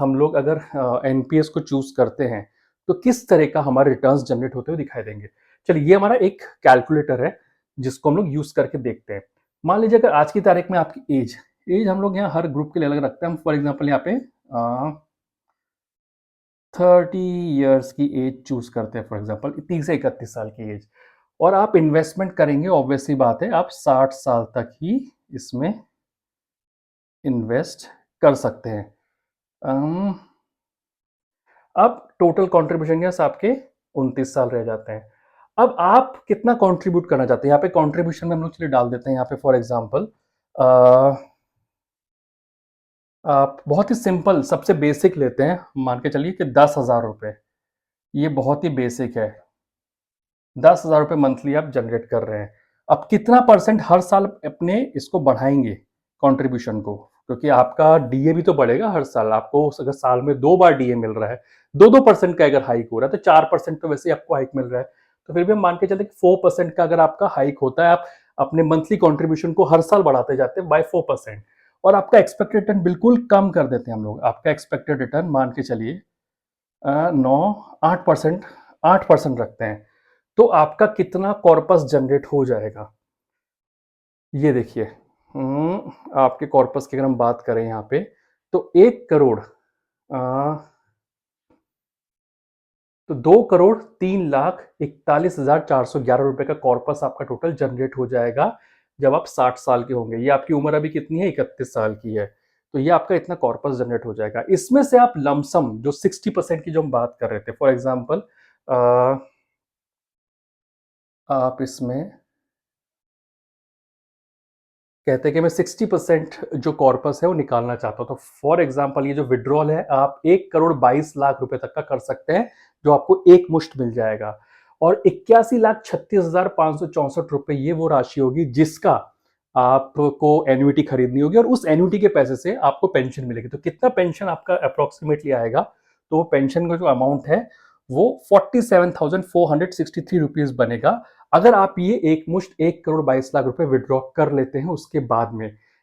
हम लोग अगर एनपीएस को चूज करते हैं तो किस तरह का हमारे रिटर्न्स जनरेट होते हुए दिखाई देंगे। चलिए, ये हमारा एक कैलकुलेटर है जिसको हम लोग यूज करके देखते हैं। मान लीजिए अगर आज की तारीख में आपकी एज एज हम लोग यहाँ हर ग्रुप के लिए अलग रखते हैं। हम फॉर एग्जाम्पल यहाँ पे 30 ईयर्स की एज चूज करते हैं, फॉर एग्जाम्पल 30 से 31 साल की एज। और आप इन्वेस्टमेंट करेंगे, ऑब्वियसली बात है आप 60 साल तक ही इसमें इन्वेस्ट कर सकते हैं। अब टोटल कॉन्ट्रीब्यूशन के आपके 29 साल रह जाते हैं। अब आप कितना कंट्रीब्यूट करना चाहते हैं, यहाँ पे कंट्रीब्यूशन में हम लोग चलिए डाल देते हैं यहाँ पे फॉर एग्जांपल आप बहुत ही सिंपल सबसे बेसिक लेते हैं, मान के चलिए कि 10,000 रुपये। ये बहुत ही बेसिक है। 10,000 रुपये मंथली आप जनरेट कर रहे हैं। अब कितना परसेंट हर साल अपने इसको बढ़ाएंगे कंट्रीब्यूशन को, क्योंकि आपका डीए भी तो बढ़ेगा हर साल। आपको अगर साल में 2 बार डीए मिल रहा है, 2-2% का अगर हाइक हो रहा है तो 4% तो वैसे ही आपको हाइक मिल रहा है। तो फिर भी हम मान के चलते कि 4% का अगर आपका हाइक होता है, आप अपने मंथली कॉन्ट्रीब्यूशन को हर साल बढ़ाते जाते हैं बाय 4%। और आपका एक्सपेक्टेड रिटर्न बिल्कुल कम कर देते हैं हम लोग। आपका एक्सपेक्टेड रिटर्न मान के चलिए 9 8% 8% रखते हैं, तो आपका कितना कॉर्पस जनरेट हो जाएगा ये देखिए। आपके कॉर्पस की अगर हम बात करें यहाँ पे तो 1 करोड़ तो 2,03,41,411 रुपए का कॉर्पस आपका टोटल जनरेट हो जाएगा जब आप 60 साल के होंगे। ये आपकी उम्र अभी कितनी है, 31 साल की है। तो ये आपका इतना कॉर्पस जनरेट हो जाएगा। इसमें से आप लमसम जो 60% की जो हम बात कर रहे थे, फॉर एग्जाम्पल आप इसमें कहते हैं कि मैं 60% जो कॉर्पस है वो निकालना चाहता हूं। तो फॉर एग्जांपल ये जो विड्रॉल है आप 1,22,00,000 रुपए तक का कर सकते हैं, जो आपको एक मुश्त मिल जाएगा। और 81,36,564 रुपए ये वो राशि होगी जिसका आपको एन्युटी खरीदनी होगी, और उस एन्युटी के पैसे से आपको पेंशन मिलेगी। तो कितना पेंशन आपका अप्रोक्सीमेटली आएगा, तो वो पेंशन का जो अमाउंट है वो 47,463 रुपीज बनेगा, अगर आप ये एक मुश्त 1,22,00,000 रुपए विड्रॉ कर लेते हैं उसके बाद में।